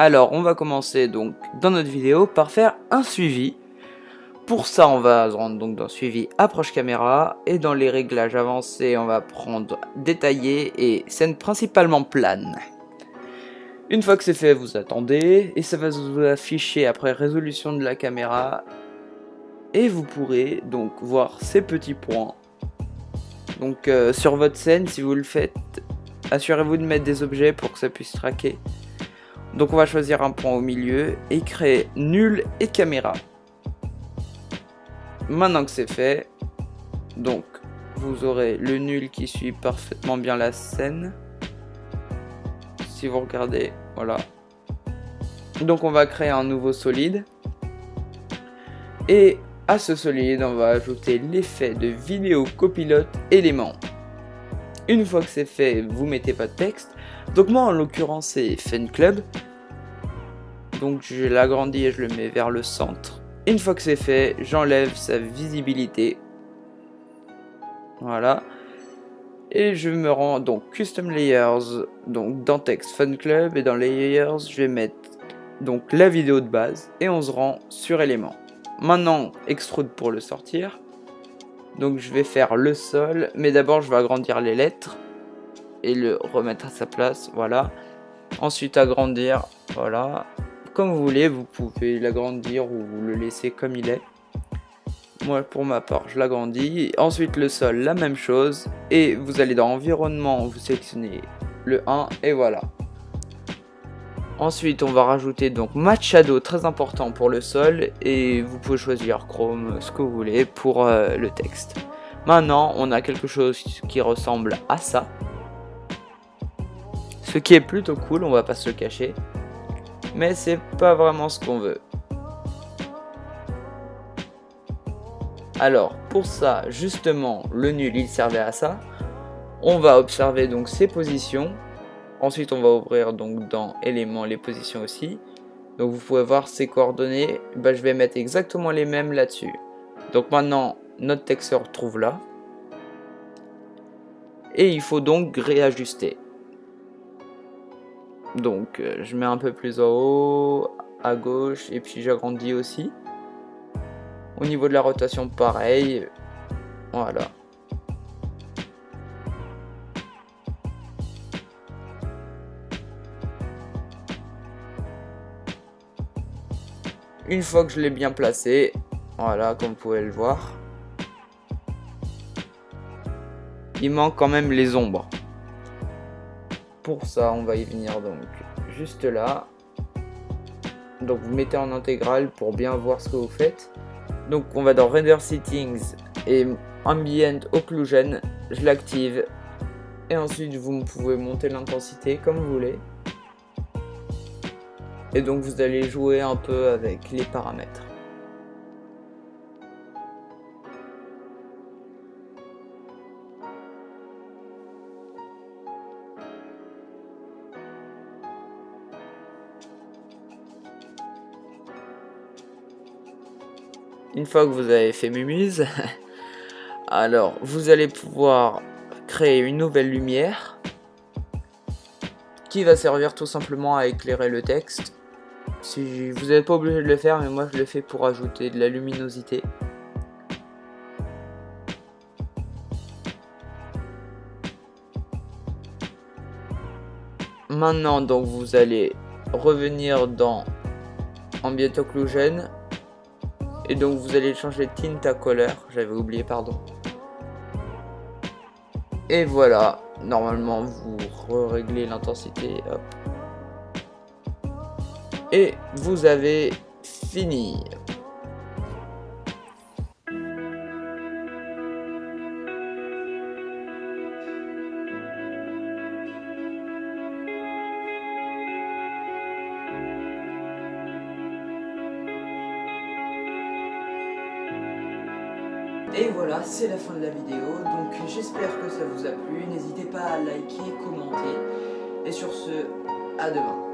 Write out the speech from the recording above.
Alors, on va commencer donc dans notre vidéo par faire un suivi. Pour ça, on va se rendre donc dans suivi approche caméra et dans les réglages avancés, on va prendre détaillé et scène principalement plane. Une fois que c'est fait, vous attendez et ça va vous afficher après résolution de la caméra et vous pourrez donc voir ces petits points. Donc sur votre scène, si vous le faites, assurez-vous de mettre des objets pour que ça puisse traquer. Donc on va choisir un point au milieu et créer nul et caméra. Maintenant que c'est fait, donc vous aurez le nul qui suit parfaitement bien la scène. Si vous regardez, voilà. Donc on va créer un nouveau solide. Et à ce solide, on va ajouter l'effet de vidéo copilote élément. Une fois que c'est fait, vous mettez votre texte. Donc moi en l'occurrence c'est Fun Club. Donc je l'agrandis et je le mets vers le centre. Une fois que c'est fait, j'enlève sa visibilité. Voilà. Et je me rends donc Custom Layers, donc dans Texte Fun Club et dans Layers, je vais mettre donc la vidéo de base et on se rend sur élément. Maintenant, Extrude pour le sortir. Donc je vais faire le sol, mais d'abord je vais agrandir les lettres et le remettre à sa place, voilà. Ensuite agrandir, voilà. Comme vous voulez, vous pouvez l'agrandir ou le laisser comme il est. Moi pour ma part je l'agrandis. Ensuite le sol, la même chose. Et vous allez dans environnement, vous sélectionnez le 1 et voilà. Ensuite on va rajouter donc Matte Shadow, très important pour le sol. Et vous pouvez choisir Chrome, ce que vous voulez pour le texte. Maintenant on a quelque chose qui ressemble à ça. Ce qui est plutôt cool, on va pas se le cacher. Mais c'est pas vraiment ce qu'on veut. Alors pour ça, justement, le nul il servait à ça. On va observer donc ses positions. Ensuite on va ouvrir donc dans éléments les positions aussi. Donc vous pouvez voir ses coordonnées. Bah, je vais mettre exactement les mêmes là-dessus. Donc maintenant notre texte se retrouve là. Et il faut donc réajuster. Donc je mets un peu plus en haut, à gauche, et puis j'agrandis aussi. Au niveau de la rotation, pareil. Voilà. Une fois que je l'ai bien placé, voilà, comme vous pouvez le voir. Il manque quand même les ombres. Pour ça, on va y venir donc juste là. Donc vous mettez en intégrale pour bien voir ce que vous faites. Donc on va dans Render Settings et Ambient Occlusion, je l'active. Et ensuite vous pouvez monter l'intensité comme vous voulez. Et donc vous allez jouer un peu avec les paramètres. Une fois que vous avez fait Mumuse, alors vous allez pouvoir créer une nouvelle lumière qui va servir tout simplement à éclairer le texte. Si vous n'êtes pas obligé de le faire, mais moi je le fais pour ajouter de la luminosité. Maintenant donc vous allez revenir dans Ambient Occlusion. Et donc vous allez changer Tint à Color, j'avais oublié, pardon. Et voilà, normalement vous réglez l'intensité, hop. Et vous avez fini. Et voilà, c'est la fin de la vidéo, donc j'espère que ça vous a plu, n'hésitez pas à liker, commenter, et sur ce, à demain.